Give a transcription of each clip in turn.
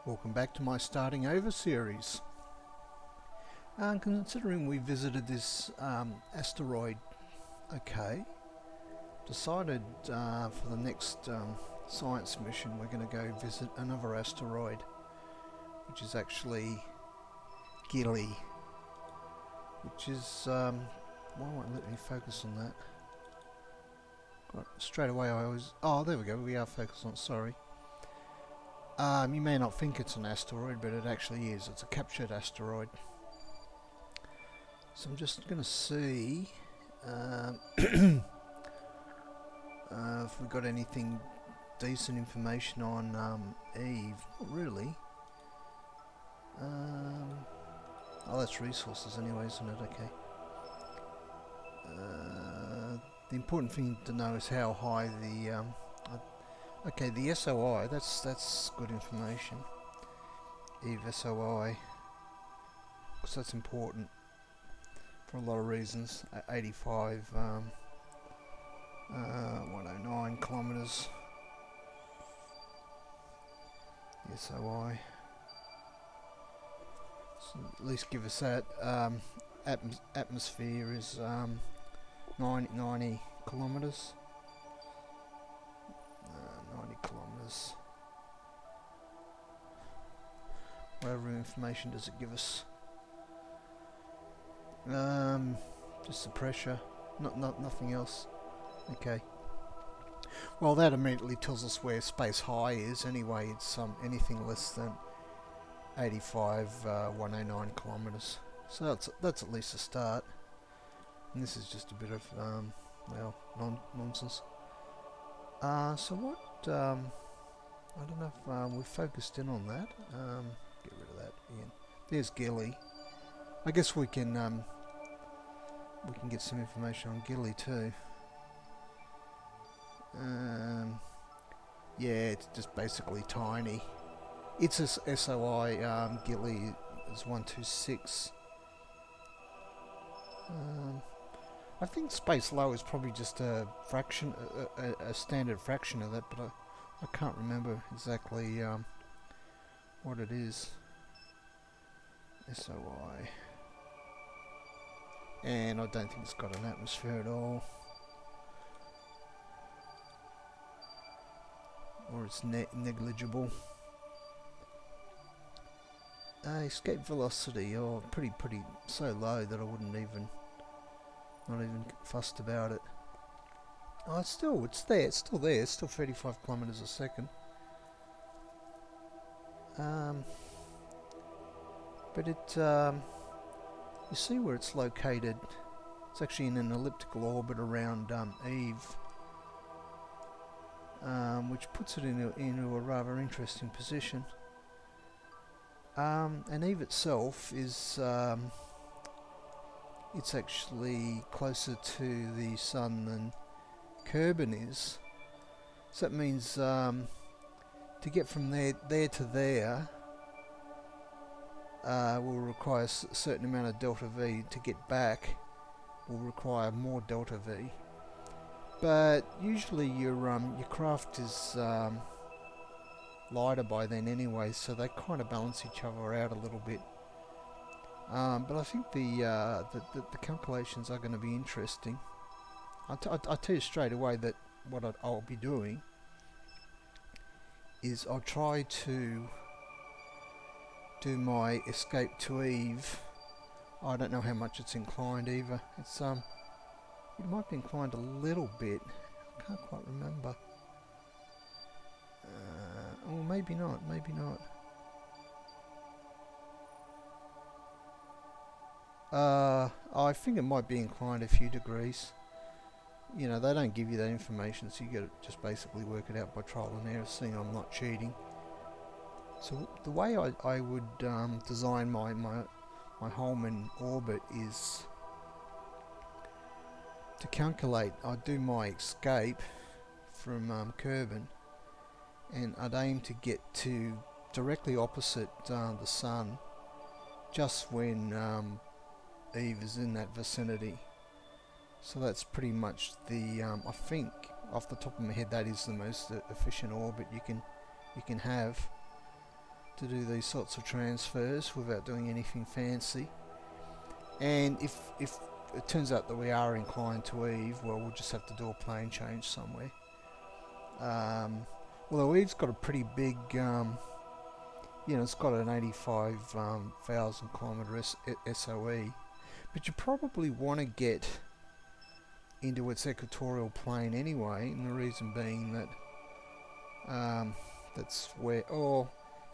Welcome back to my Starting Over series. Considering we visited this asteroid, decided for the next science mission we're going to go visit another asteroid, which is actually Gilly, which is, why won't it let me focus on that? Right, straight away I always, oh there we go, we are focused on it, sorry. You may not think it's an asteroid, but it actually is. It's a captured asteroid. So I'm just going to see if we've got anything decent information on Eve. Not really. Oh, that's resources anyway, isn't it? Okay. The important thing to know is how high the okay, the SOI, that's good information. Eve SOI, because that's important for a lot of reasons. 85, 109 kilometers. The SOI. So at least give us that. Atmosphere is 90 kilometers. 90 kilometers. Whatever information does it give us? Just the pressure, nothing else. Okay. Well, that immediately tells us where space high is. Anyway, it's anything less than 85, 109 kilometers. So that's at least a start. And this is just a bit of well, nonsense. So what? I don't know if we've focused in on that. Get rid of that again. There's Gilly. I guess we can get some information on Gilly too. Yeah, it's just basically tiny. It's a SOI. Gilly is 126. I think space low is probably just a fraction, a standard fraction of that, but I can't remember exactly what it is. SOI. And I don't think it's got an atmosphere at all. Or it's negligible. Escape velocity, pretty so low that I wouldn't even, not even fussed about it. Oh, it's still there, it's still 35 kilometers a second. But it, you see where it's located. It's actually in an elliptical orbit around Eve, which puts it into a rather interesting position. And Eve itself is, it's actually closer to the Sun than Kerbal is. So that means to get from there to there will require a certain amount of DeltaV. To get back will require more DeltaV. But usually your craft is lighter by then anyway, so they kind of balance each other out a little bit. But I think the calculations are going to be interesting. I'll tell you straight away that what I'll be doing is I'll try to do my escape to Eve. I don't know how much it's inclined either. It's it might be inclined a little bit. I can't quite remember. Or maybe not. I think it might be inclined a few degrees. You know, they don't give you that information, so you got to just basically work it out by trial and error, seeing I'm not cheating. So the way I would design my Holman orbit is to calculate. I'd do my escape from Kerbal, and I'd aim to get to directly opposite the Sun just when Eve is in that vicinity. So that's pretty much the I think off the top of my head that is the most efficient orbit you can have. to do these sorts of transfers without doing anything fancy. And if it turns out that we are inclined to Eve, well, we'll just have to do a plane change somewhere. Although Eve's got a pretty big, it's got an 85,000 kilometre SOE, but you probably want to get into its equatorial plane anyway, and the reason being that that's where,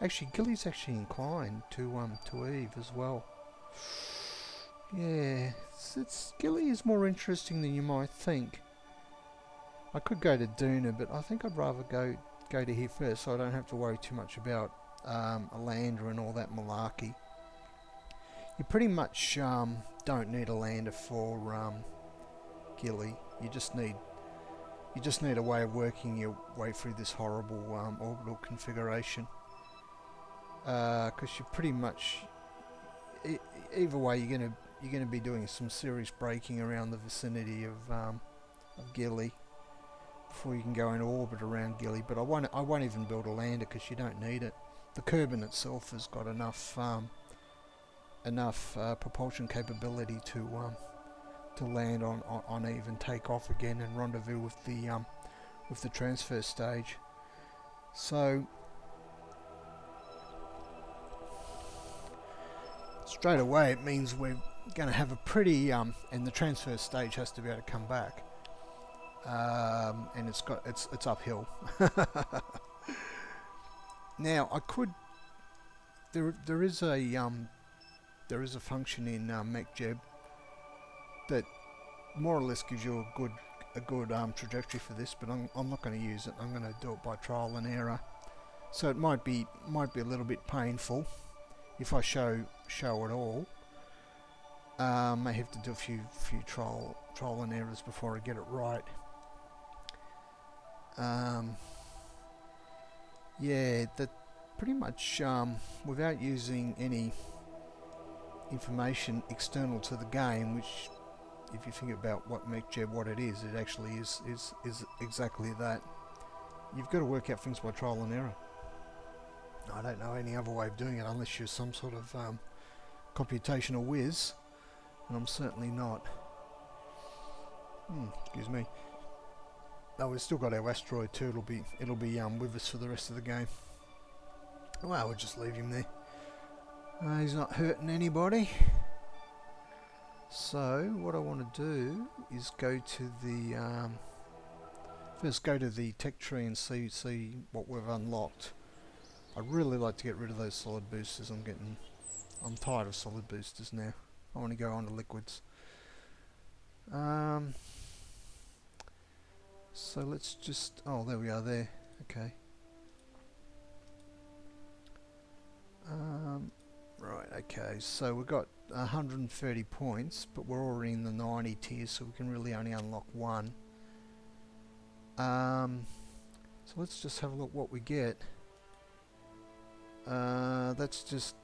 actually Gilly's actually inclined to Eve as well. Yeah, Gilly is more interesting than you might think. I could go to Duna, but I think I'd rather go to here first, so I don't have to worry too much about a lander and all that malarkey. You pretty much don't need a lander for Gilly. You just need a way of working your way through this horrible orbital configuration. Because you pretty much, either way, you're gonna be doing some serious braking around the vicinity of Gilly before you can go into orbit around Gilly. But I won't even build a lander because you don't need it. The Kerbal itself has got enough propulsion capability to land on Eve and take off again and rendezvous with the transfer stage. So straight away it means we're going to have a pretty and the transfer stage has to be able to come back, and it's uphill. Now I could there is a function in MechJeb that more or less gives you a good trajectory for this, but I'm not going to use it. I'm going to do it by trial and error. So it might be a little bit painful if I show it all. I may have to do a few trial and errors before I get it right. Yeah, that pretty much without using any information external to the game, which if you think about what it is, it actually is exactly that. You've got to work out things by trial and error. I don't know any other way of doing it unless you're some sort of computational whiz, and I'm certainly not. Excuse me. Oh, we've still got our asteroid too. It'll be with us for the rest of the game. Well, we'll just leave him there. He's not hurting anybody. So what I want to do is go to the first go to the tech tree and see what we've unlocked. I'd really like to get rid of those solid boosters. I'm tired of solid boosters now. I want to go on to liquids. So let's just, there we are there. Okay. Right, okay, so we've got 130 points, but we're already in the 90 tier, so we can really only unlock one. So let's just have a look what we get. That's just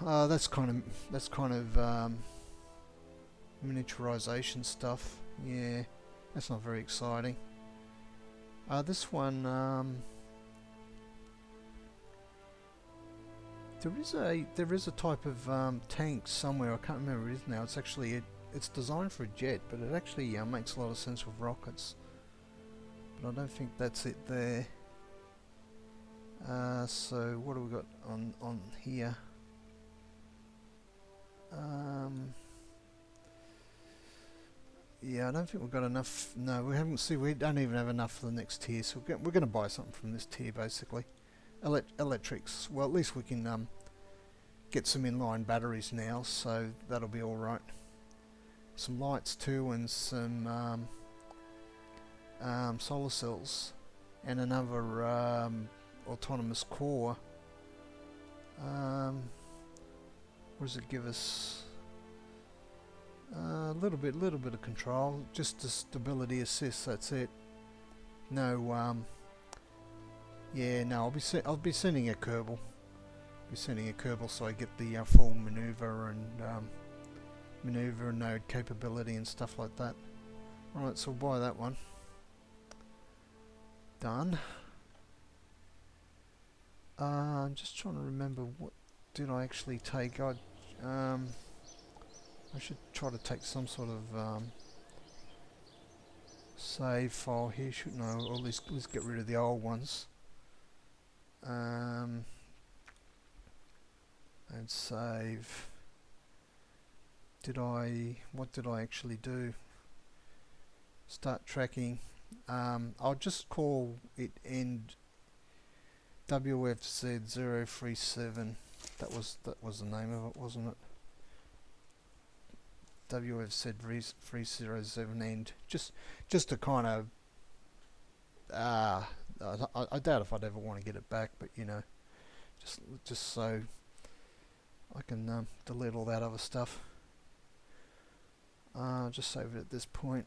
that's kind of miniaturization stuff. Yeah, that's not very exciting. This one, there is a type of tank somewhere. I can't remember what it is now. It's actually it's designed for a jet, but it actually makes a lot of sense with rockets. But I don't think that's it there. So what do we got on here? Yeah, I don't think we've got enough. No, we haven't. See, we don't even have enough for the next tier. So we're going to buy something from this tier, basically. Electrics. Well, at least we can get some inline batteries now, so that'll be all right. Some lights too, and some solar cells, and another autonomous core. What does it give us? A little bit of control, just a stability assist. That's it. No, yeah, no. I'll be sending a Kerbal. So I get the full maneuver and node capability and stuff like that. Right, so we'll buy that one. Done. I'm just trying to remember what did I actually take. I should try to take some sort of save file here, shouldn't I? Or at least let's get rid of the old ones. And save. What did I actually do? Start tracking. I'll just call it end WFZ037. That was the name of it, wasn't it? WFZ307 end. Just to kind of I doubt if I'd ever want to get it back, but you know, just so I can delete all that other stuff. Just save it at this point.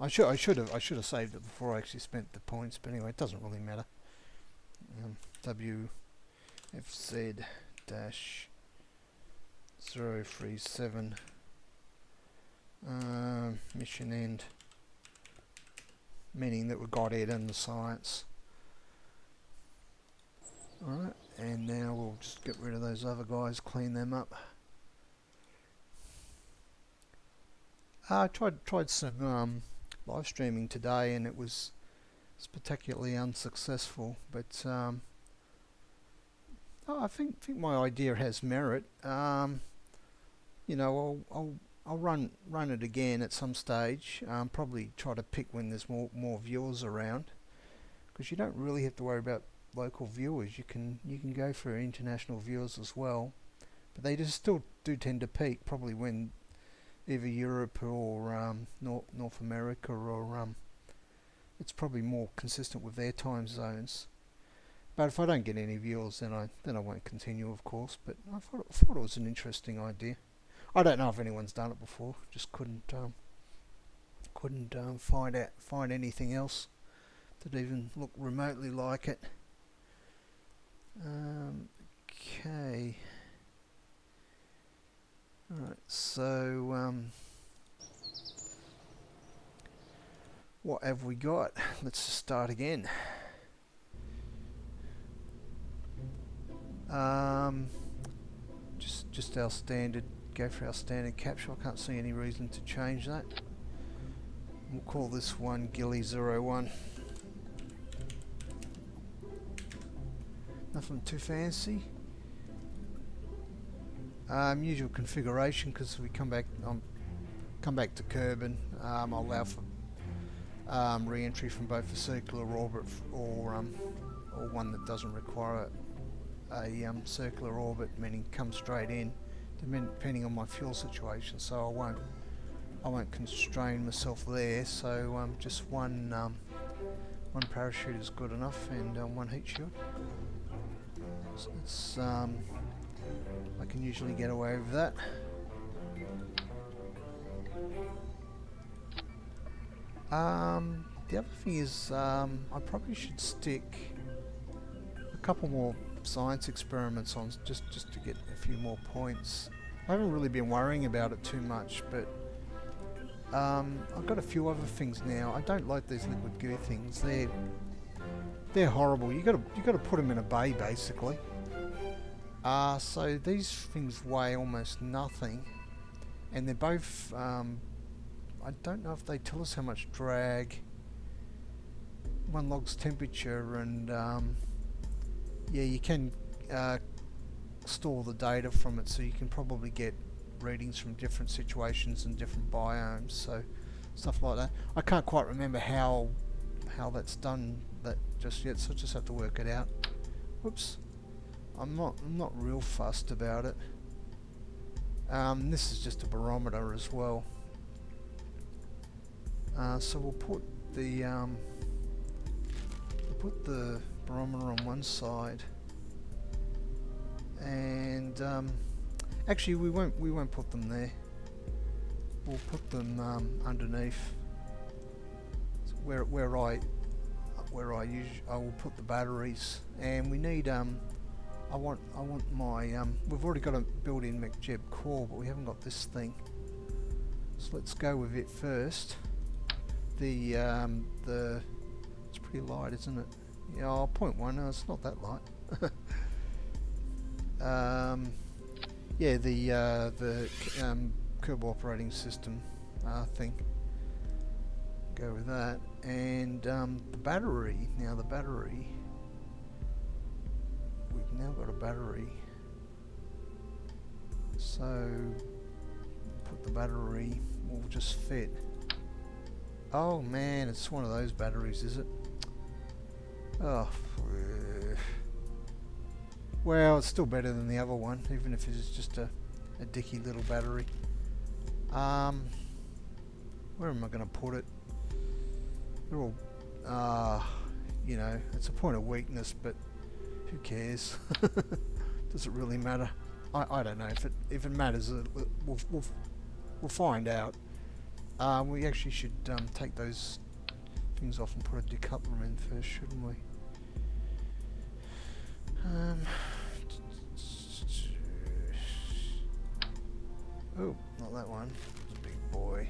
I should have saved it before I actually spent the points, but anyway, it doesn't really matter. WFZ-037 mission end, meaning that we got it in the science. Alright, and now we'll just get rid of those other guys, clean them up. I tried some live streaming today, and it's particularly unsuccessful, but I think my idea has merit. You know, I'll run it again at some stage. Probably try to pick when there's more viewers around, because you don't really have to worry about local viewers. You can go for international viewers as well, but they just still do tend to peak probably when either Europe or North America, or it's probably more consistent with their time zones. But if I don't get any viewers, then I won't continue, of course. But I thought it was an interesting idea. I don't know if anyone's done it before. Just couldn't find anything else that even looked remotely like it. Okay. Alright, so what have we got? Let's just start again. Just our standard, go for our standard capture. I can't see any reason to change that. We'll call this one Gilly 01. Nothing too fancy. Usual configuration, because we come back to Kerbal. I'll allow for re-entry from both a circular orbit or one that doesn't require a circular orbit, meaning come straight in, depending on my fuel situation. So I won't constrain myself there. So just one parachute is good enough, and one heat shield. So it's I can usually get away with that. The other thing is, I probably should stick a couple more science experiments on, just to get a few more points. I haven't really been worrying about it too much, but I've got a few other things now. I don't like these liquid goo things. They're horrible. You got to put them in a bay, basically. So these things weigh almost nothing, and they're both. I don't know if they tell us how much drag. One logs temperature, and yeah, you can store the data from it, so you can probably get readings from different situations and different biomes. So stuff like that. I can't quite remember how that's done that just yet, so I just have to work it out. Whoops. I'm not real fussed about it. This is just a barometer as well. So we'll put the barometer on one side, and actually we won't put them there. We'll put them underneath where I will put the batteries, and we need I want my we've already got a built-in MacJeb core, but we haven't got this thing, so let's go with it first. It's pretty light, isn't it? Yeah, oh, 0.1. No, it's not that light. Yeah, the Kerbal operating system thing. Go with that, and the battery. Now the battery. We've now got a battery. So put the battery. Will just fit. Oh man, it's one of those batteries, is it? Oh. Well, it's still better than the other one, even if it's just a dicky little battery. Where am I going to put it? They're all, you know, it's a point of weakness, but who cares? Does it really matter? I don't know if it matters. We'll find out. We actually should take those things off and put a decoupler in first, shouldn't we? Oh, not that one. Big boy.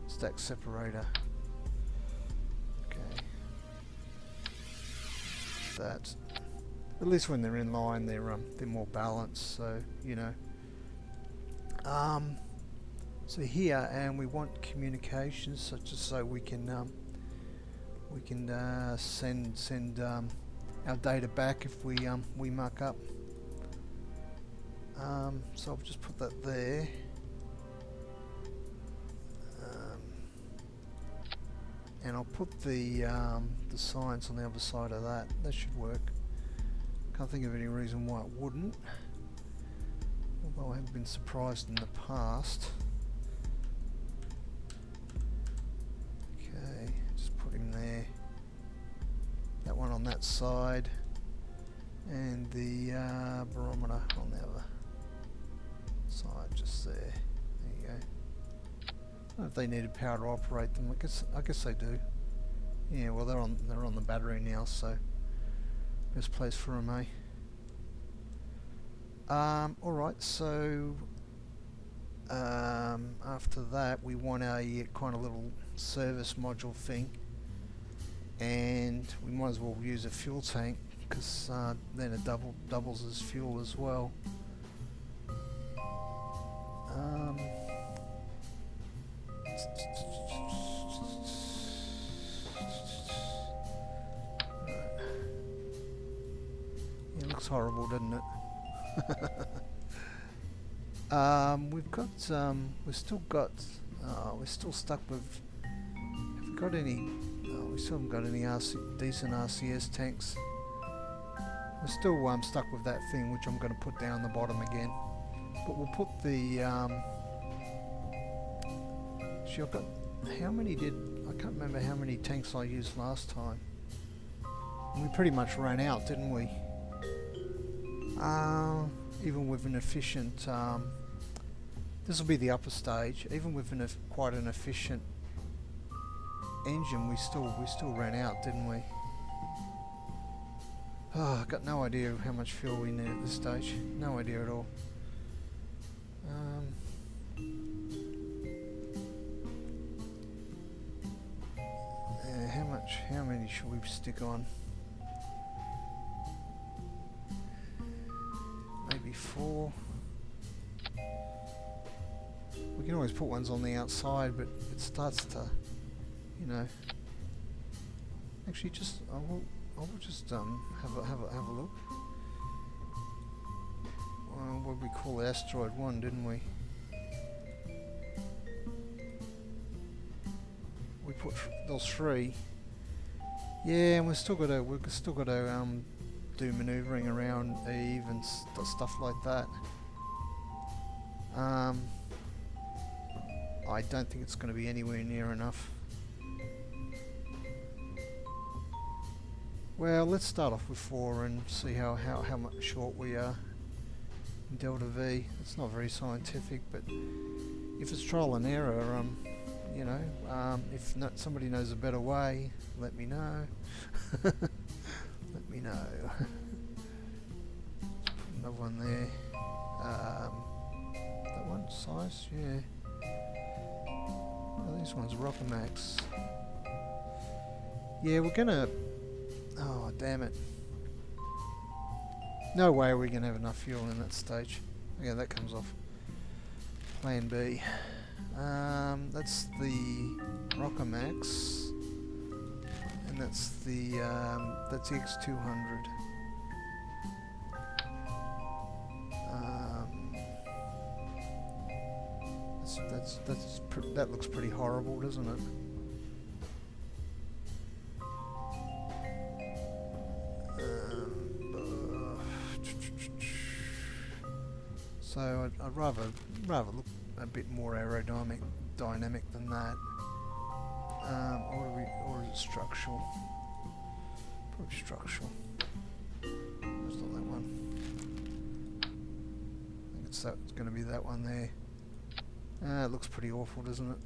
Stack separator. Okay. That. At least when they're in line, they're more balanced. So you know. So here, and we want communications, such as so we can send our data back if we muck up. So I'll just put that there. And I'll put the science on the other side of that. That should work. Can't think of any reason why it wouldn't. Although I have been surprised in the past. Okay, just put him there. That one on that side. And the barometer on the other side, just there. There you go. I don't know if they needed power to operate them. I guess they do. Yeah, well they're on the battery now, so best place for them, eh? Alright, so after that we want a kind of little service module thing, and we might as well use a fuel tank, because then it doubles as fuel as well. It looks horrible, doesn't it? We're still stuck with. Have we got any? We still haven't got any decent RCS tanks. We're still stuck with that thing, which I'm going to put down the bottom again. But we'll put the. Actually, I've got. How many did? I can't remember how many tanks I used last time. We pretty much ran out, didn't we? Even with an efficient. This will be the upper stage. Even with quite an efficient engine, we still ran out, didn't we? Oh, I've got no idea how much fuel we need at this stage. No idea at all. How many should we stick on? Maybe 4. We can always put ones on the outside, but it starts to, you know. Actually, I will just have a look. What did we call it? Asteroid 1, didn't we? We put those 3. Yeah, and we've still got to do manoeuvring around Eve and stuff like that. I don't think it's going to be anywhere near enough. Well, let's start off with 4 and see how much short we are in DeltaV. It's not very scientific, but if it's trial and error, you know, if somebody knows a better way, let me know. Let me know. Let's put another one there. That one size, yeah. Oh, these ones Rockamax. Yeah, we're gonna Oh, damn it. No way are we going to have enough fuel in that stage. Yeah, that comes off. Plan B. That's the Rockomax. And that's the X200. That looks pretty horrible, doesn't it? So I'd rather look a bit more aerodynamic than that. Or is it structural? Probably structural. It's not that one. I think it's going to be that one there. It looks pretty awful, doesn't it?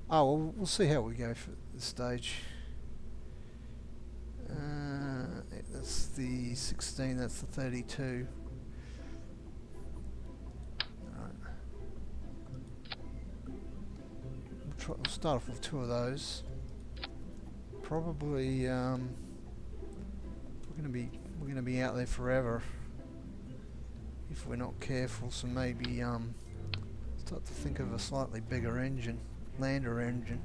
Oh, well, we'll see how we go for this stage. That's the 16, that's the 32. Alright. We'll start off with 2 of those. Probably we're gonna be out there forever if we're not careful, so maybe start to think of a slightly bigger engine, lander engine.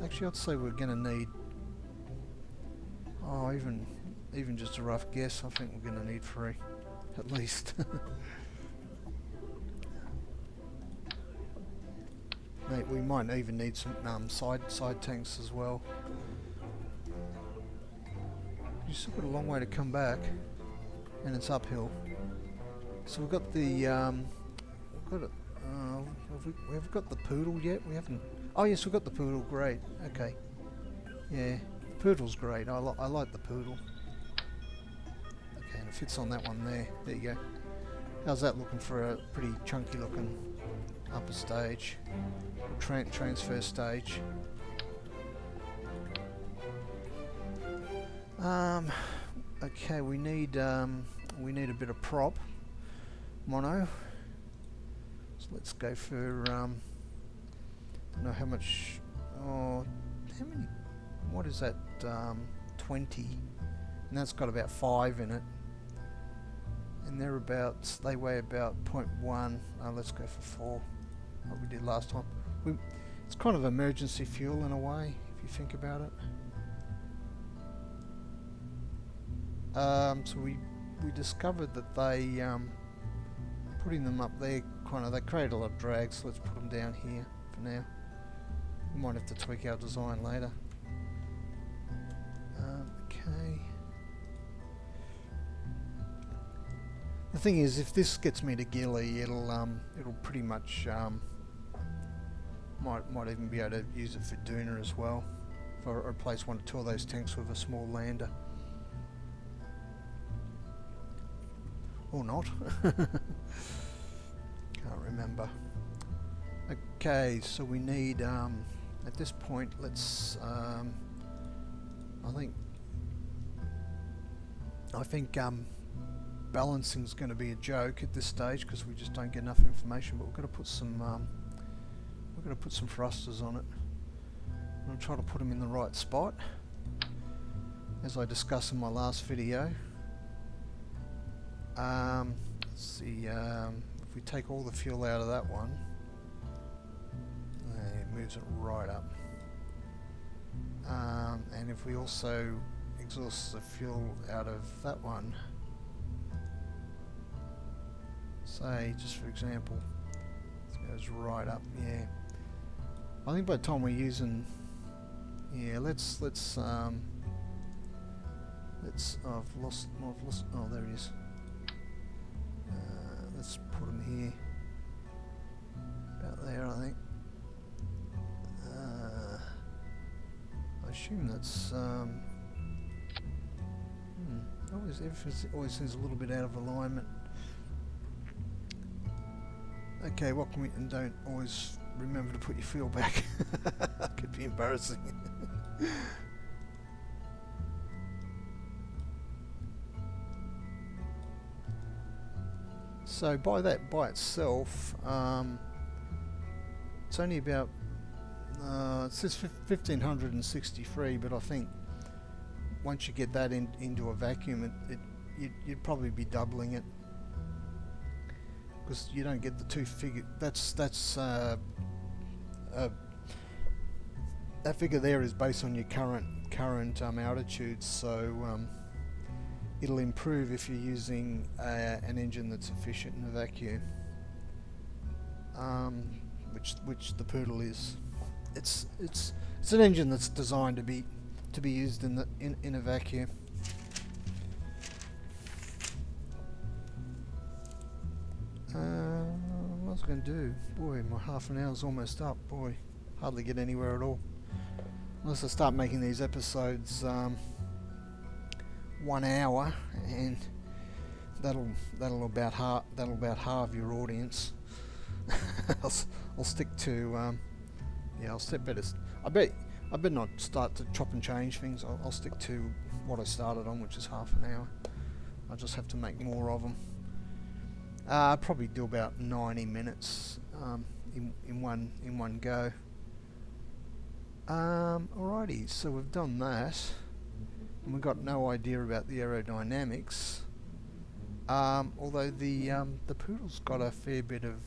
Actually I'd say we're gonna need, oh, even just a rough guess, I think we're gonna need 3 at least. Mate, we might even need some side tanks as well. You still got a long way to come back, and it's uphill. So we've got the we've got the Poodle yet? We haven't. Oh yes, we've got the Poodle. Great. Okay. Yeah, the Poodle's great. I like the Poodle. Okay, and it fits on that one there. There you go. How's that looking for a pretty chunky looking upper stage, transfer stage? Okay, we need a bit of prop mono. So let's go for I don't know how much. Oh, how many? What is that? 20, and that's got about 5 in it. And they weigh about 0.1. Let's go for 4. What we did last time. It's kind of emergency fuel in a way, if you think about it. So we discovered that they putting them up there they create a lot of drag, so let's put them down here for now. We might have to tweak our design later. Okay. The thing is, if this gets me to Gilly, it'll pretty much might even be able to use it for Duna as well, if I replace 1 or 2 of those tanks with a small lander. Or not. Can't remember. Okay, so we need at this point, let's I think balancing's going to be a joke at this stage because we just don't get enough information, but we've got to put some thrusters on it. I'm going to try to put them in the right spot, as I discussed in my last video. Let's see, if we take all the fuel out of that one, it moves it right up. And if we also exhaust the fuel out of that one, say, just for example, it goes right up. Yeah, I think by the time we're using, yeah, let's oh, I've lost, oh, there he is. Let's put him here, about there, I think. I assume that's everything always seems a little bit out of alignment. Okay, what can we, and don't always remember to put your fuel back. Could be embarrassing. So by itself, it's only about it says 1563, but I think once you get that into a vacuum, you'd probably be doubling it, because you don't get the two figure. That figure there is based on your current altitude, so it'll improve if you're using an engine that's efficient in a vacuum, which the Poodle is. It's an engine that's designed to be used in a vacuum. What was I going to do? Boy, my half an hour's almost up. Boy, hardly get anywhere at all. Unless I start making these episodes 1 hour, and that'll about halve your audience. I'll stick to I'll step better. I bet not start to chop and change things. I'll stick to what I started on, which is half an hour. I'll just have to make more of them. I'll probably do about 90 minutes in one go. Alrighty, so we've done that, and we've got no idea about the aerodynamics. Although the Poodle's got a fair bit of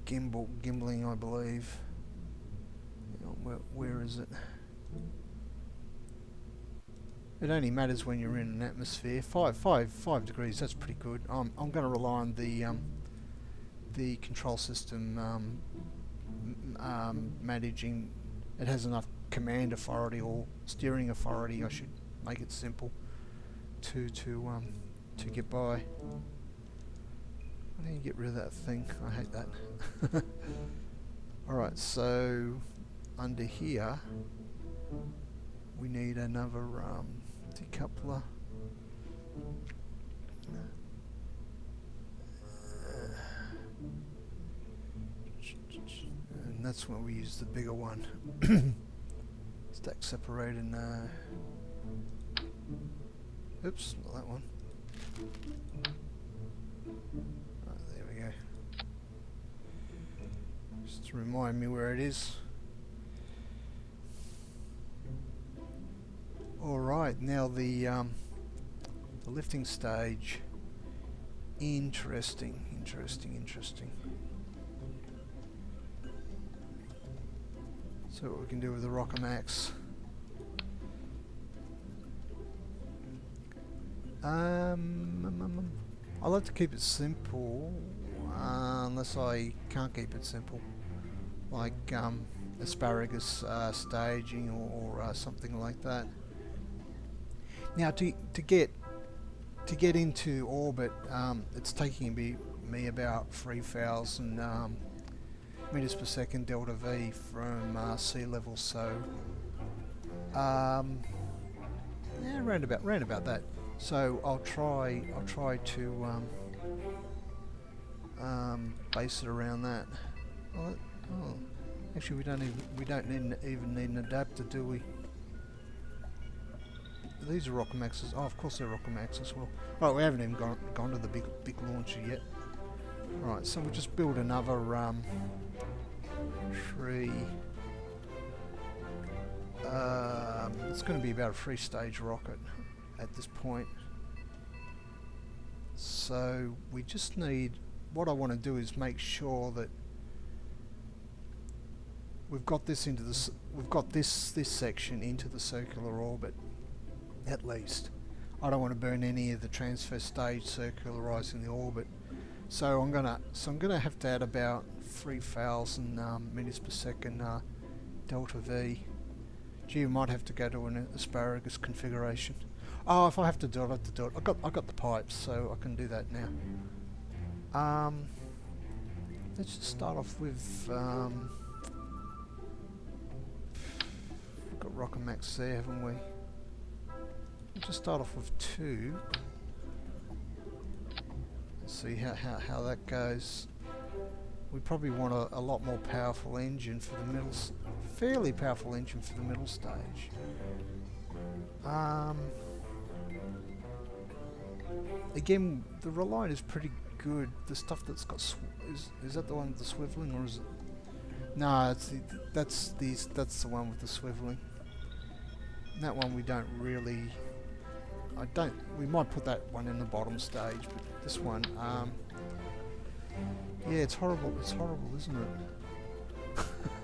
gimbling, I believe. Where is it? It only matters when you're in an atmosphere. 5 degrees. That's pretty good. I'm going to rely on the control system managing. It has enough command authority or steering authority, I should make it simple, to get by. Why don't you get rid of that thing? I hate that. Alright, so under here we need another decoupler. And that's when we use the bigger one. Stack separator, no. Oops, not that one. Right, there we go. Just to remind me where it is. Alright, now the lifting stage. Interesting. So what we can do with the Rocker Max. I like to keep it simple, unless I can't keep it simple, like asparagus staging or something like that. Now to get into orbit, it's taking me about 3,000 meters per second DeltaV from sea level, so yeah, round about that. So I'll try to base it around that. Oh, actually, we don't even need an adapter, do we? These are Rocker Maxes. Oh, of course they're Rocker Maxes. Well, right, we haven't even gone to the big launcher yet. Right, so we'll just build another tree. It's going to be about a 3-stage rocket at this point. So we just need. What I want to do is make sure that we've got this into the. We've got this section into the circular orbit. At least, I don't want to burn any of the transfer stage circularizing the orbit. So I'm gonna have to add about 3,000 meters per second DeltaV. Gee, I might have to go to an asparagus configuration. Oh, if I have to do it, I have to do it. I got the pipes, so I can do that now. Let's just start off with. We've got Rocker Max there, haven't we? We'll just start off with 2. Let's see how that goes. We probably want a lot more powerful engine for the middle, fairly powerful engine for the middle stage. Again, the Reliant is pretty good. The stuff that's got is that the one with the swiveling, or is it? No, that's the one with the swiveling. That one we don't really... we might put that one in the bottom stage, but this one, yeah, it's horrible, isn't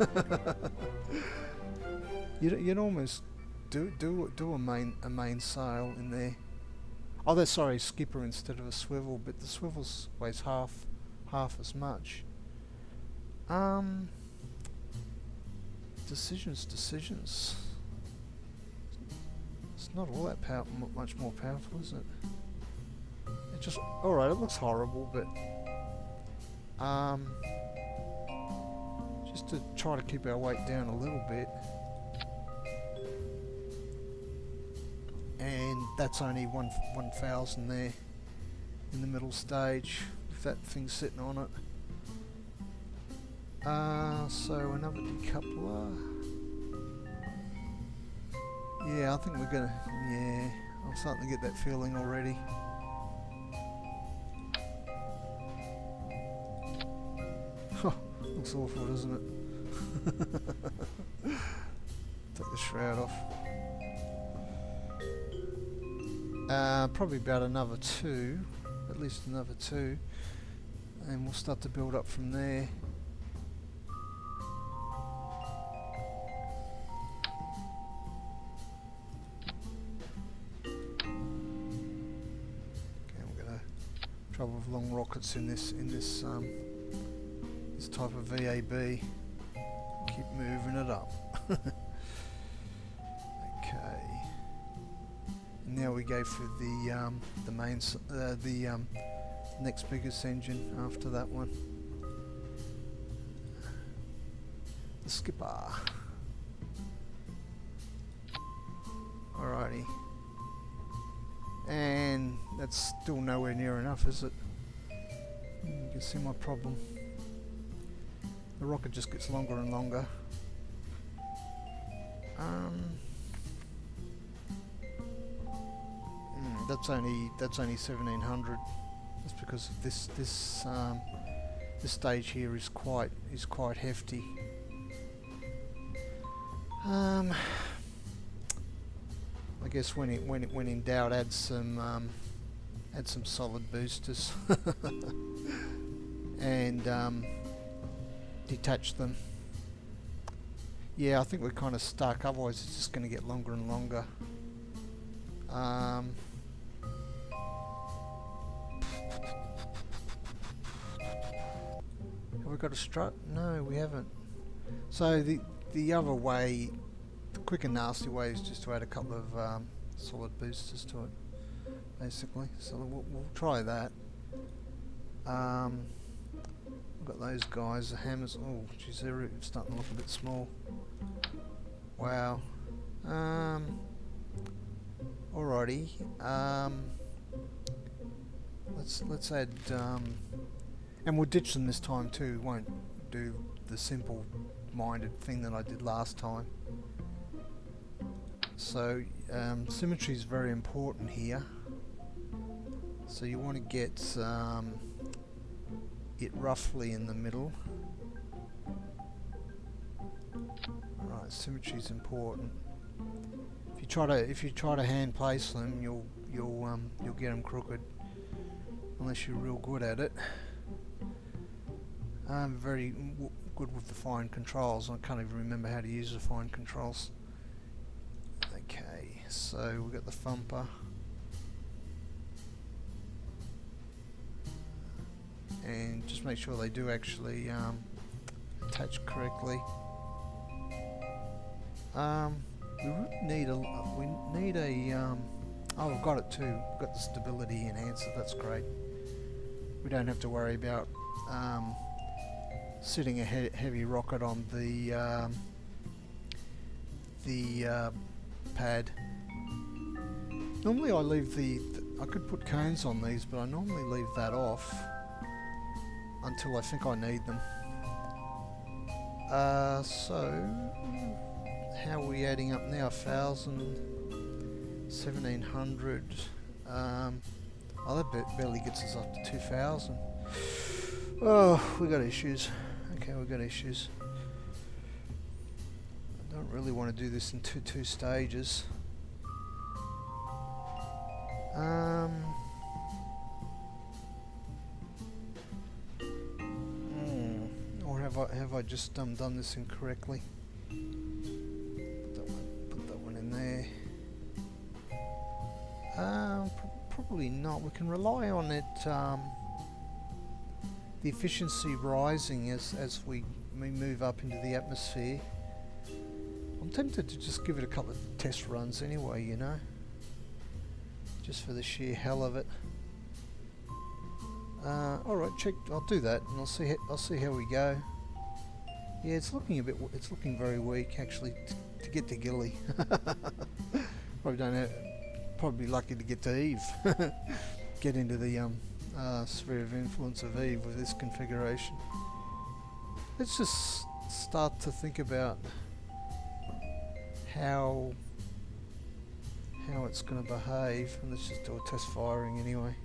it? You'd almost do a main sail in there. Oh, that's sorry, skipper instead of a swivel, but the swivel weighs half as much. Decisions. It's not all that much more powerful, is it? It just, alright, it looks horrible, but just to try to keep our weight down a little bit. And that's only 1,000 there in the middle stage, if that thing's sitting on it. So another decoupler. Yeah, I think we're gonna, yeah, I'm starting to get that feeling already. Looks awful, doesn't it? Take the shroud off. Probably about another 2, at least another 2, and we'll start to build up from there. Trouble with long rockets in this this type of VAB. Keep moving it up. Okay. And now we go for the main the next biggest engine after that one. The skipper. Alrighty. And that's still nowhere near enough, is it? You can see my problem. The rocket just gets longer and longer. That's only 1,700. That's because this stage here is quite hefty. I guess when in doubt, add some solid boosters and detach them. Yeah, I think we're kind of stuck. Otherwise, it's just going to get longer and longer. Have we got a strut? No, we haven't. So the other way, the quick and nasty way, is just to add a couple of solid boosters to it, basically. So we'll try that. We've got those guys, the hammers. Oh, geez, they're starting to look a bit small. Wow. Alrighty. Let's add. And we'll ditch them this time too. Won't do the simple-minded thing that I did last time. So symmetry is very important here. So you want to get it roughly in the middle. Right, symmetry is important. If you try to hand place them, you'll get them crooked unless you're real good at it. I'm very good with the fine controls. I can't even remember how to use the fine controls. Okay, so we've got the thumper. And just make sure they do actually attach correctly. We need a oh, we've got it too. We've got the stability enhancer. That's great. We don't have to worry about sitting a heavy rocket on the pad. Normally I leave I could put cones on these, but I normally leave that off until I think I need them. So how are we adding up now? 1,000, 1,700. Oh, that barely gets us up to 2,000. Oh, we got issues. Okay, we got issues. I don't really want to do this in two stages. Or have I just done this incorrectly? Put that one in there. Probably not. We can rely on it. The efficiency rising as we move up into the atmosphere. I'm tempted to just give it a couple of test runs anyway, you know, just for the sheer hell of it. All right, I'll do that, and I'll see how we go. Yeah, it's looking very weak actually to get to Gilly. Probably lucky to get to Eve. Get into the sphere of influence of Eve with this configuration. Let's just start to think about how it's going to behave, and let's just do a test firing anyway.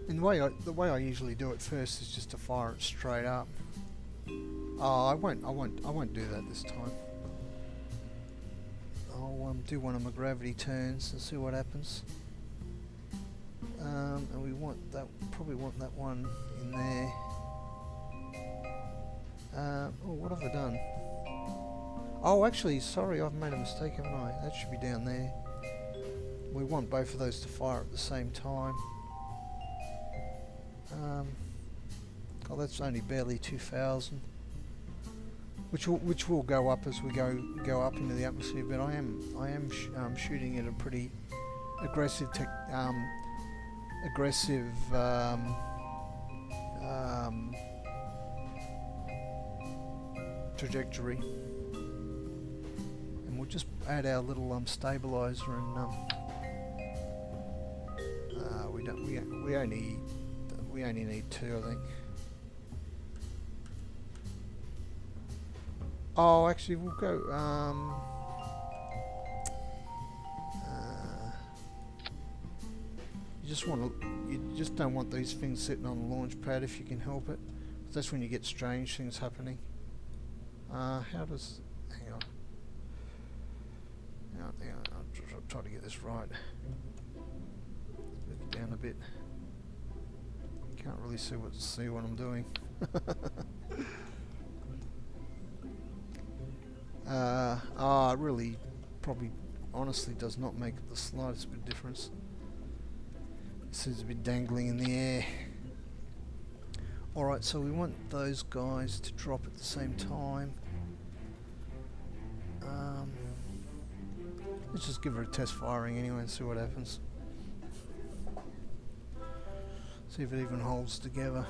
And the way I usually do it first is just to fire it straight up. Oh, I won't do that this time. I'll do one of my gravity turns and see what happens. And we probably want that one in there. Oh, what have I done? Oh, actually, sorry, I've made a mistake, haven't I? That should be down there. We want both of those to fire at the same time. Oh, that's only barely 2,000, which will go up as we go up into the atmosphere. But I am shooting at a pretty aggressive trajectory, and we'll just add our little stabilizer, and we only need 2, I think. Oh, actually, we'll go. You just don't want these things sitting on the launch pad if you can help it. That's when you get strange things happening. How does? Hang on. I'll try to get this right. Move it down a bit. Can't really see what I'm doing. It really, probably, honestly, does not make the slightest bit of difference. It seems to be dangling in the air. Alright, so we want those guys to drop at the same time. Let's just give her a test firing anyway and see what happens. See if it even holds together.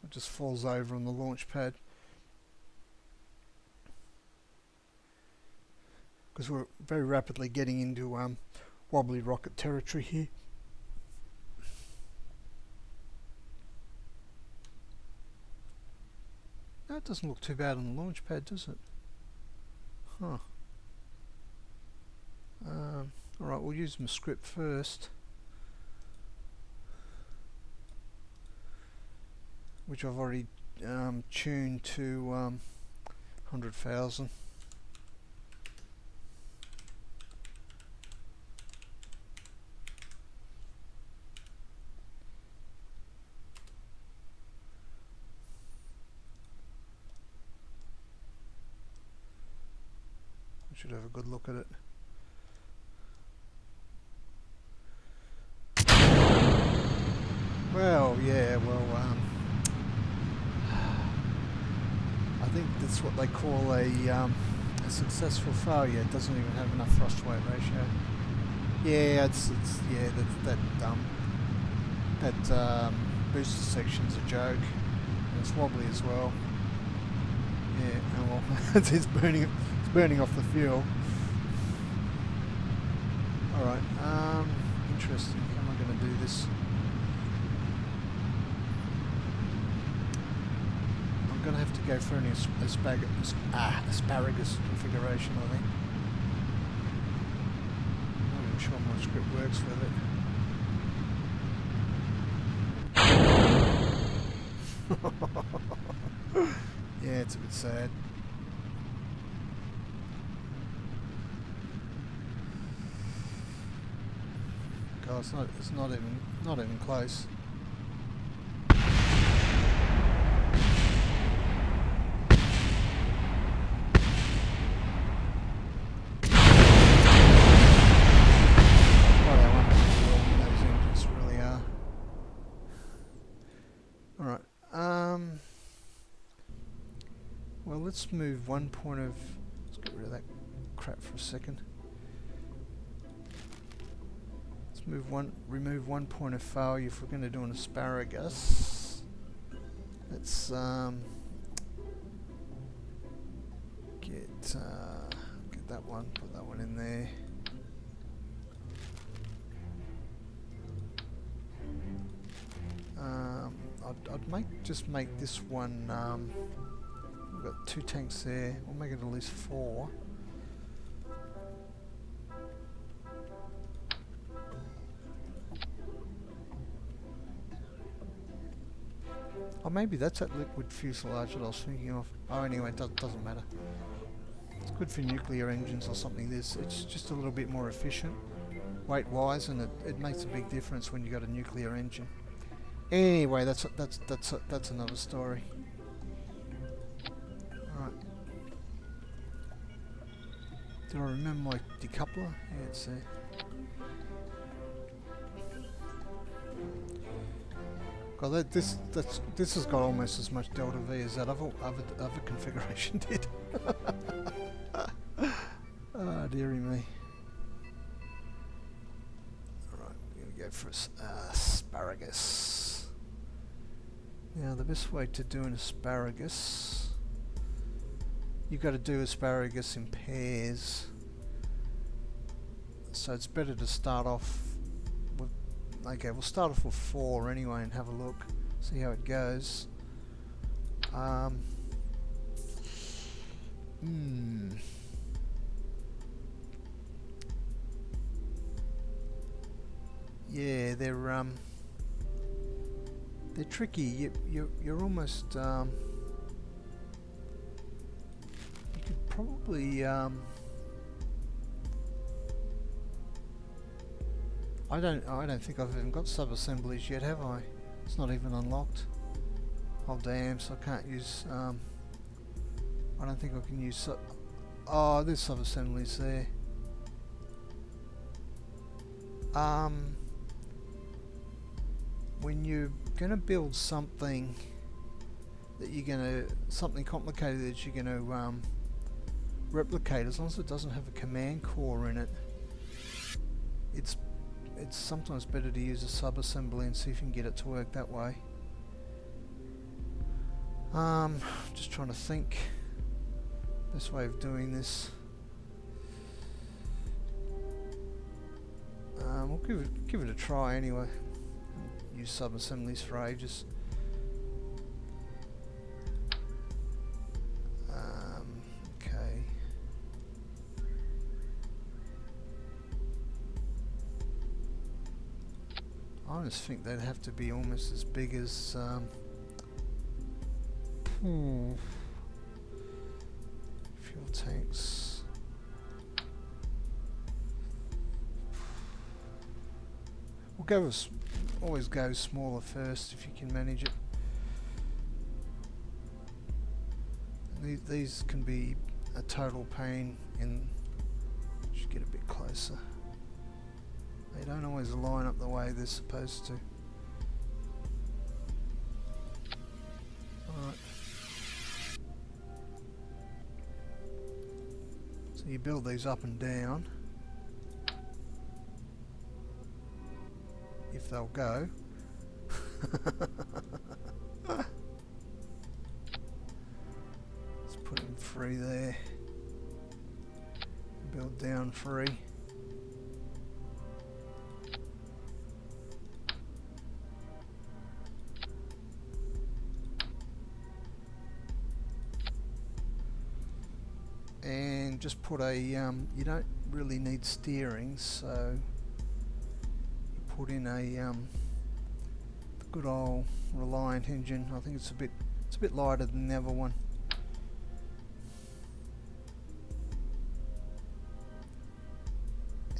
It just falls over on the launch pad. Because we're very rapidly getting into wobbly rocket territory here. No, it doesn't look too bad on the launch pad, does it? Huh. Alright, we'll use my script first, which I've already tuned to 100,000. Should have a good look at it. Well, yeah, I think that's what they call a successful failure. It doesn't even have enough thrust to weight ratio. Yeah, that booster section's a joke. And it's wobbly as well. Yeah, oh well, it's burning off the fuel. Alright, interesting. How am I going to do this? I'm going to have to go for an asparagus configuration, I think. I'm not even sure my script works with it. Yeah, it's a bit sad. Oh, it's not even close. Well, let's move one point of... Let's get rid of that crap for a second. Let's remove one point of failure if we're going to do an asparagus. Let's get that one, put that one in there. I'd just make this one. We've got 2 tanks there. We'll make it at least 4. Oh, maybe that's that liquid fuselage that I was thinking of. Oh, anyway, it doesn't matter. It's good for nuclear engines or something. It's just a little bit more efficient, weight-wise, and it makes a big difference when you got a nuclear engine. Anyway, that's another story. All right. Did I remember my decoupler? Yeah, it's there. God, this has got almost as much DeltaV as that other configuration did. Ah, dearie me. Alright, we're going to go for asparagus. Now, the best way to do an asparagus, you've got to do asparagus in pairs. So it's better to start off with... Okay, we'll start off with 4 anyway and have a look, see how it goes. Yeah, they're tricky. You're almost you could probably I don't think I've even got sub-assemblies yet, have I? It's not even unlocked. Oh damn, so I can't use I don't think I can use oh, there's sub-assemblies there. When you're gonna build something that something complicated that you're gonna replicate, as long as it doesn't have a command core in it, it's sometimes better to use a sub-assembly and see if you can get it to work that way. Just trying to think best way of doing this. We'll give it a try anyway. Use sub-assemblies for ages. Okay. I just think they'd have to be almost as big as fuel tanks. We'll go with always go smaller first if you can manage it. These can be a total pain in. Should get a bit closer. They don't always line up the way they're supposed to. Alright. So you build these up and down. If they'll go. Let's put in 3 there. Build down 3. And just put a you don't really need steering, so you put in a good old Reliant engine. I think it's a bit lighter than the other one.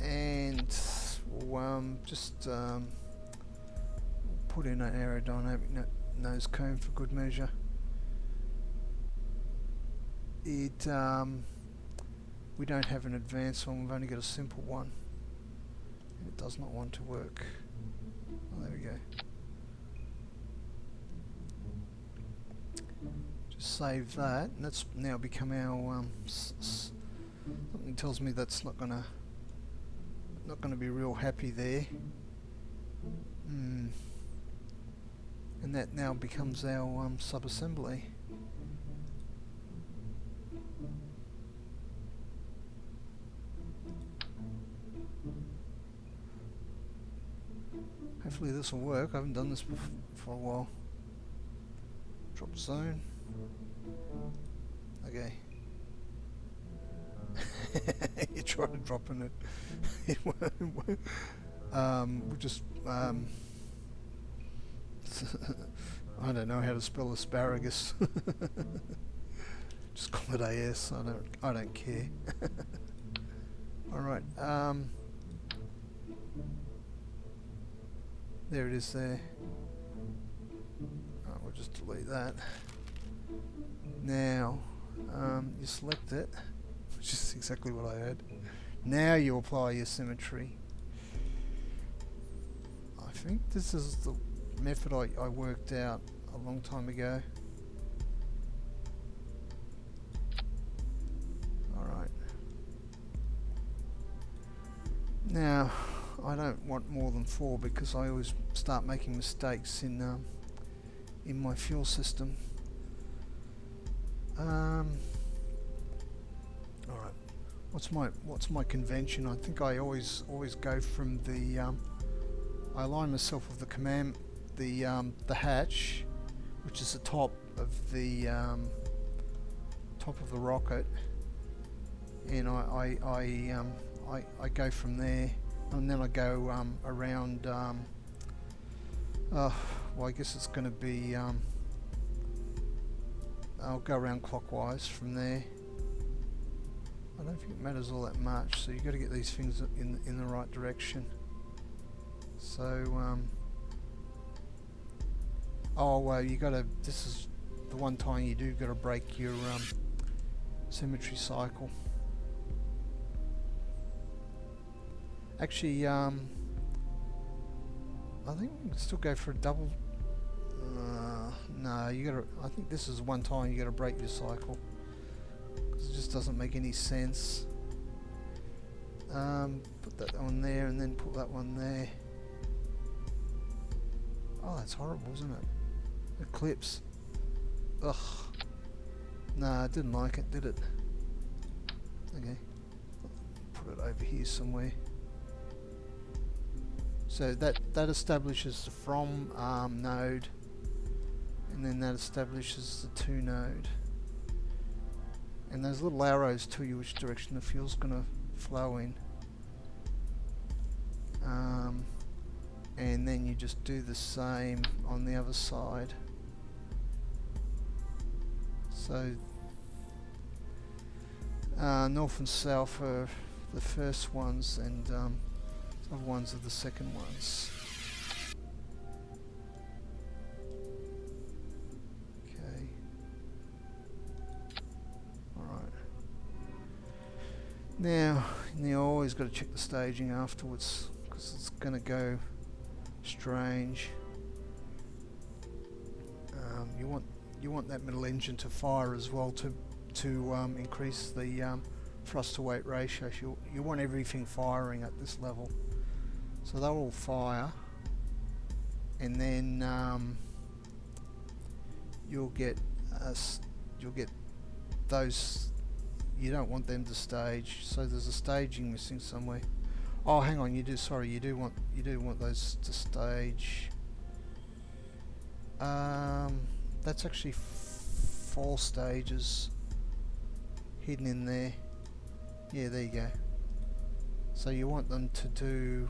And we'll just put in an aerodynamic nose cone for good measure. It we don't have an advanced one, we've only got a simple one. And it does not want to work. Oh, there we go. Just save that, and that's now become our something tells me that's not gonna be real happy there. And that now becomes our sub-assembly. Hopefully this will work. I haven't done this for a while. Drop zone. Okay. You try to drop in it. It won't. We'll just I don't know how to spell asparagus. Just call it AS. I don't care. All right. There it is there. We'll just delete that. Now, you select it, which is exactly what I had. Now you apply your symmetry. I think this is the method I worked out a long time ago. Alright. Now, I don't want more than 4 because I always start making mistakes in my fuel system. Alright. What's my convention? I think I always go from the I align myself with the hatch, which is the top of the rocket, and I go from there, and then I go around. Well, I guess it's going to be. I'll go around clockwise from there. I don't think it matters all that much, so you've got to get these things in the right direction. So, oh well, you got to. This is the one time you do got to break your symmetry cycle. Actually, I think we can still go for a double. No, you gotta. I think this is one time you gotta break your cycle because it just doesn't make any sense. Put that one there and then put that one there. Oh, that's horrible, isn't it? It clips. Ugh. Nah, I didn't like it, did it? Okay. Put it over here somewhere. So that establishes the from node, and then that establishes the to node. And those little arrows tell you which direction the fuel's going to flow in. And then you just do the same on the other side. So north and south are the first ones, and the other ones are the second ones. Okay. Alright. Now you always got to check the staging afterwards, because it's going to go strange. You want that middle engine to fire as well to increase the thrust to weight ratio. You want everything firing at this level, so they'll all fire, and then you'll get those. You don't want them to stage, so there's a staging missing somewhere. Oh, hang on, you do want those to stage. That's actually 4 stages hidden in there. Yeah, there you go. So you want them to do.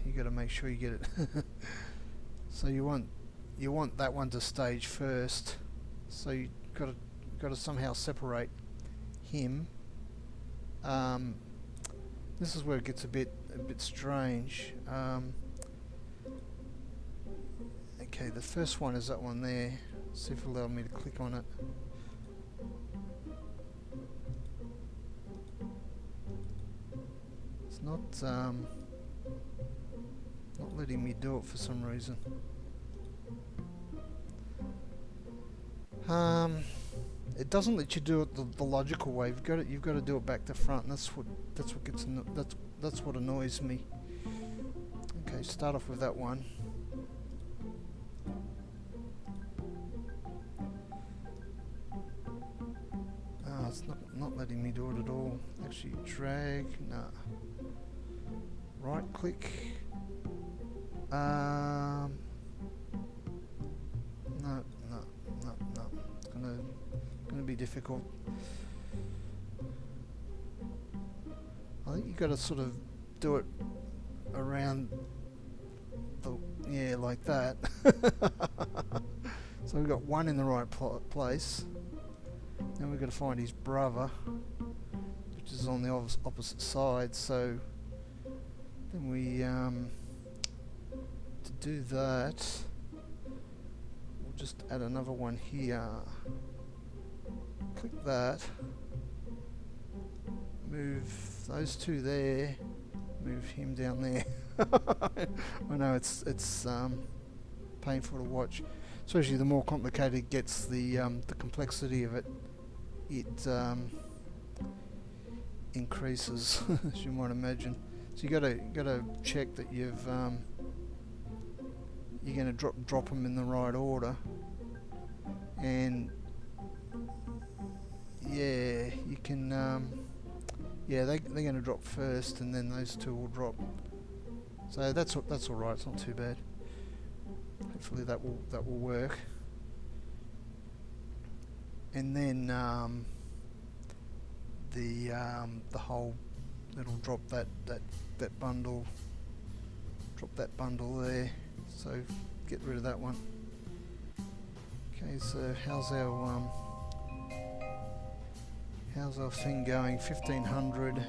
You got to make sure you get it. So you want that one to stage first. So you got to somehow separate him. This is where it gets a bit strange. Okay, the first one is that one there. See if it'll allow me to click on it. It's not letting me do it for some reason. It doesn't let you do it the logical way. You've got to do it back to front. And that's what annoys me. Okay, start off with that one. It's not letting me do it at all. Actually, drag. Nah. Right click. No. It's gonna be difficult. I think you got to sort of do it around the like that. So we've got one in the right place. Then we've got to find his brother, which is on the opposite side. So then we to do that, we'll just add another one here. Click that. Move those two there. Move him down there. I know it's painful to watch, especially the more complicated it gets, the complexity of it. It increases, as you might imagine. So you gotta check that you're gonna drop them in the right order, and yeah, you can. Yeah, they're gonna drop first, and then those two will drop. So that's all right. It's not too bad. Hopefully that will work. And then the whole, it'll drop that bundle. Drop that bundle there. So get rid of that one. Okay, so how's our thing going? 1500.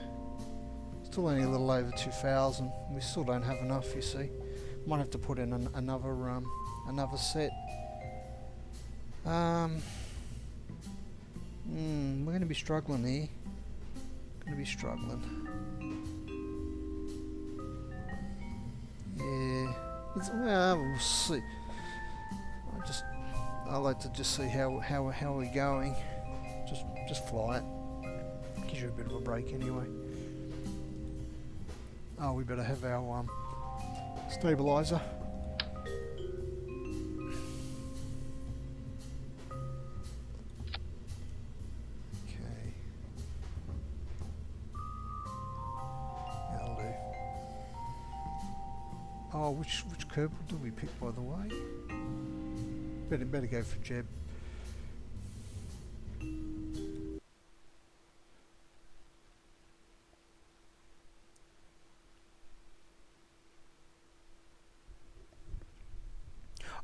Still only a little over 2000. We still don't have enough, you see. Might have to put in another set. We're going to be struggling here. Yeah. Well, we'll see. I like to just see how we're going. Just fly it. Gives you a bit of a break anyway. Oh, we better have our stabilizer. Okay. That'll do. Oh, which Kerbal do we pick, by the way? Better go for Jeb.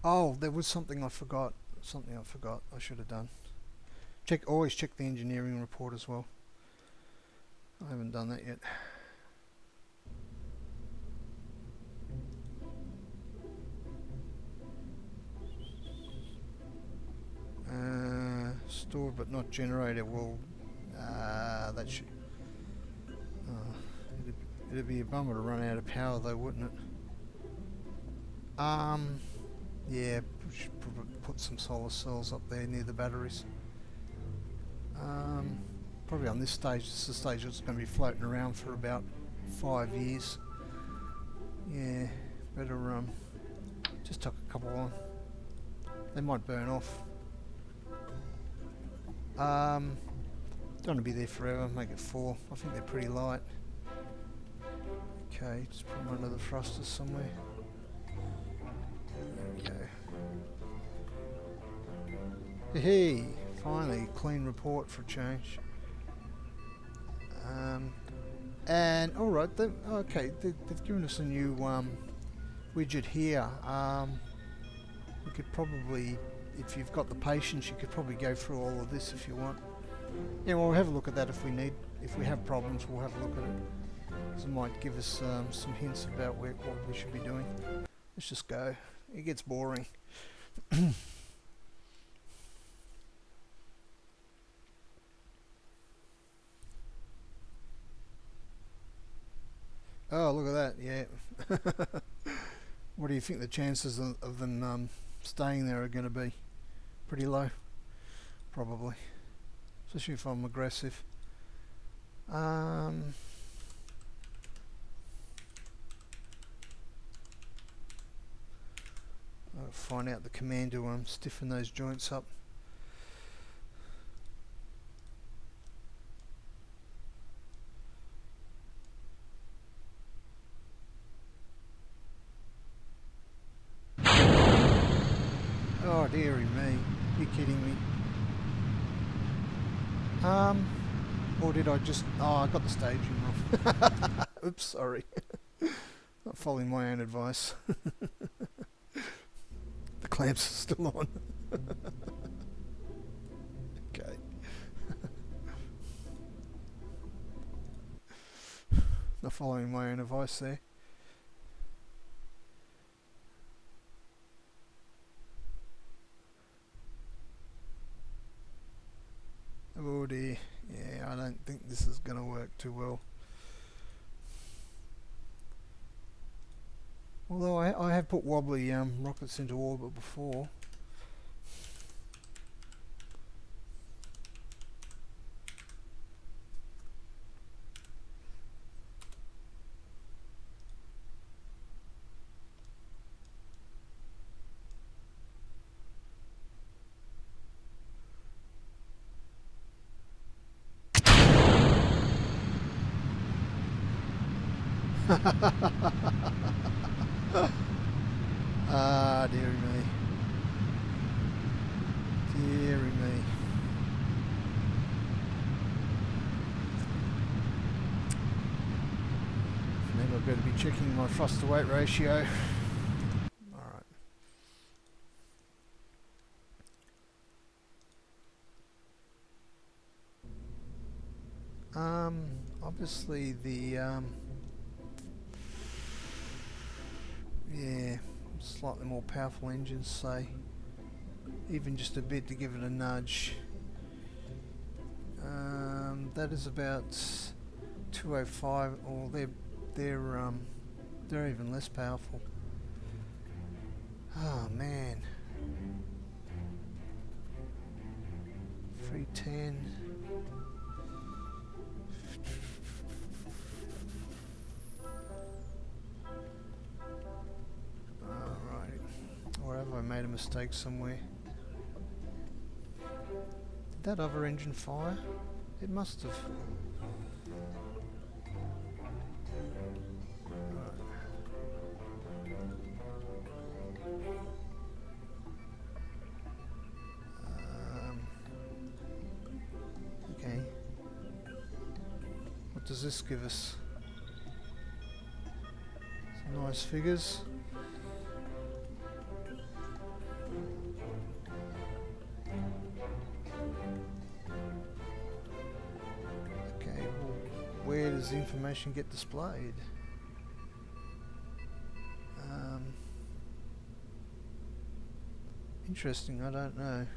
Oh, there was something I forgot. I should have done. Always check the engineering report as well. I haven't done that yet. Stored but not generated. Well, that should. It'd be a bummer to run out of power, though, wouldn't it? Yeah, we should put some solar cells up there near the batteries. Probably on this stage. This is the stage that's going to be floating around for about 5 years. Yeah, better just tuck a couple on. They might burn off. Don't want to be there forever. Make it 4. I think they're pretty light. Okay, just put them under the thrusters somewhere. There we go. Hey, finally, clean report for a change. And alright, okay, they've given us a new widget here. We could probably, if you've got the patience, you could probably go through all of this if you want. Yeah, well, we'll have a look at that if we have problems, we'll have a look at it. because it might give us some hints about what we should be doing. Let's just go. It gets boring. Oh, look at that, yeah. What do you think the chances of them staying there are going to be? Pretty low, probably. Especially if I'm aggressive. I'll find out the command to stiffen those joints up. Oh dearie me, you're kidding me. Or did I just... Oh, I got the staging wrong. Oops, sorry. Not following my own advice. The clamps are still on. Okay. Not following my own advice there. Oh dear. Yeah, I don't think this is going to work too well. Although I have put wobbly rockets into orbit before. Ah, dearie me. Dearie me. Maybe I better be checking my thrust to weight ratio. Alright. Obviously the yeah, slightly more powerful engines, say even just a bit to give it a nudge. That is about 205, or they're even less powerful. Oh man, 310. Alright, or have I made a mistake somewhere? Did that other engine fire? It must have. Okay. What does this give us? Some nice figures. Okay, well, where does the information get displayed? Interesting, I don't know.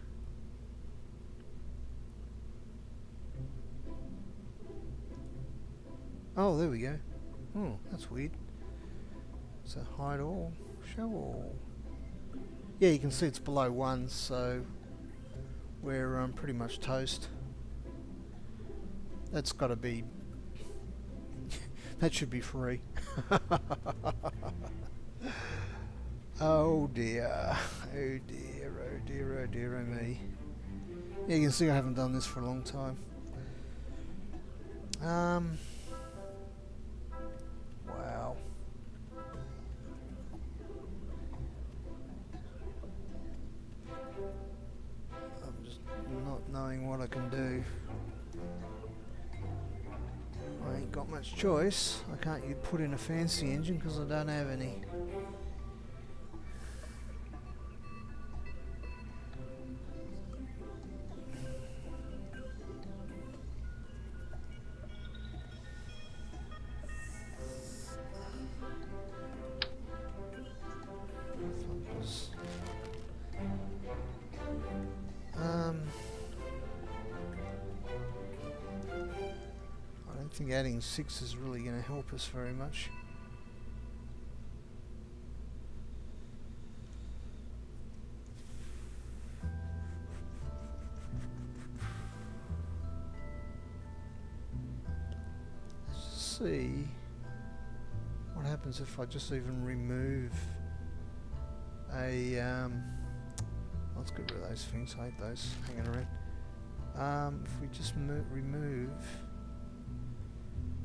Oh, there we go. Oh, that's weird. So hide all, show all. Yeah, you can see it's below 1, so we're pretty much toast. That's got to be... that should be free. Oh dear, oh dear, oh dear, oh dear, oh me. Yeah, you can see I haven't done this for a long time. Wow. I'm just not knowing what I can do. I ain't got much choice. I can't put in a fancy engine because I don't have any. think adding 6 is really going to help us very much. Let's see what happens if I just even remove a let's get rid of those things. I hate those hanging around. If we just remove,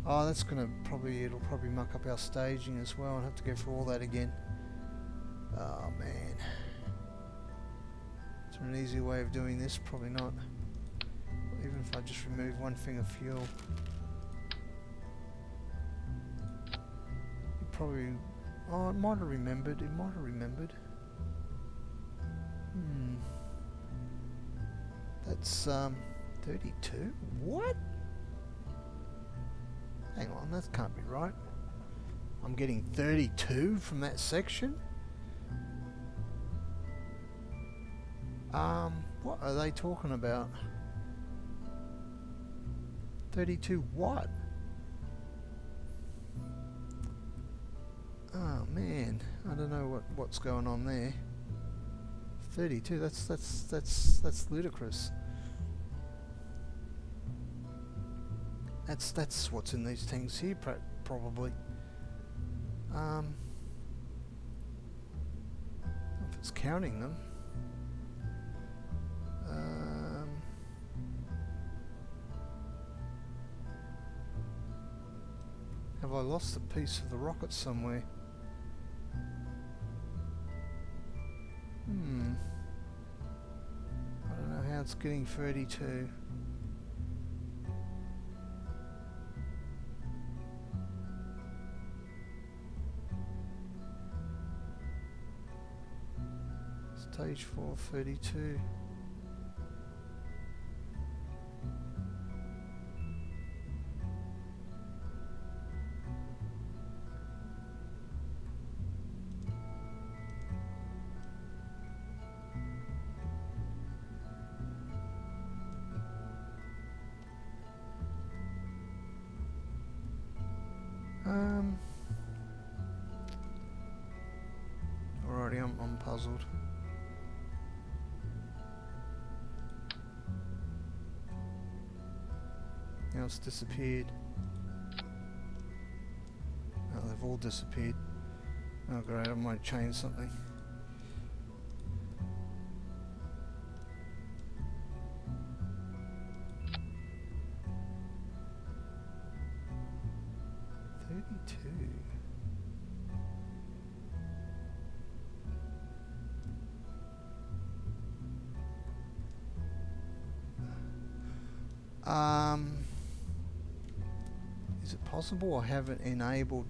oh, that's gonna it'll probably muck up our staging as well and have to go through all that again. Oh man, is there an easy way of doing this? Probably not. Even if I just remove one thing of fuel, it probably, oh, it might have remembered. That's 32? What? Hang on, that can't be right. I'm getting 32 from that section? What are they talking about? 32 what? Oh man, I don't know what's going on there. 32, that's ludicrous. That's what's in these things here, probably. If it's counting them. Have I lost a piece of the rocket somewhere? I don't know how it's getting 32. Stage 4, 32. Alrighty, I'm puzzled. Now it's disappeared. Oh, they've all disappeared. Oh great, I might change something. Is it possible I haven't enabled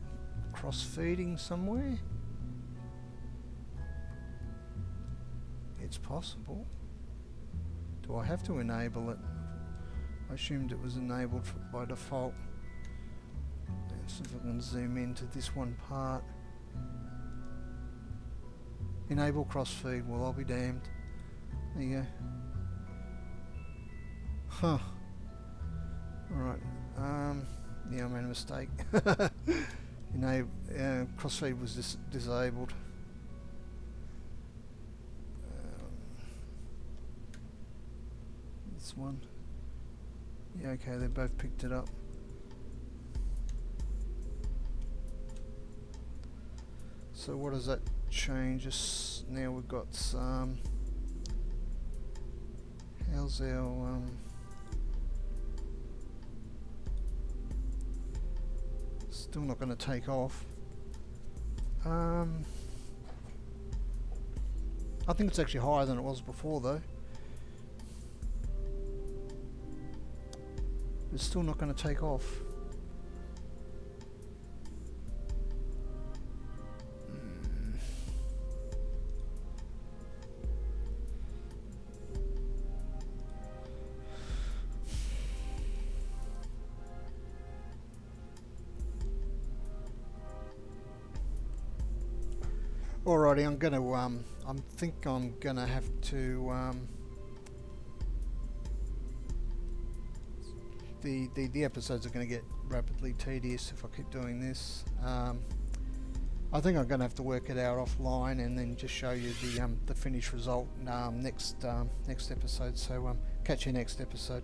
cross-feeding somewhere? It's possible. Do I have to enable it? I assumed it was enabled by default. Let's see if I can zoom into this one part. Enable cross-feed. Well, I'll be damned. There you go. Huh. Alright. Yeah, I made a mistake. Crossfeed was disabled. This one. Yeah, okay, they both picked it up. So what does that change us? Now we've got some... How's our... Still not going to take off. I think it's actually higher than it was before though. It's still not going to take off. Alrighty, I'm gonna I think I'm gonna have to the episodes are going to get rapidly tedious if I keep doing this. I think I'm going to have to work it out offline and then just show you the finished result next episode. So catch you next episode.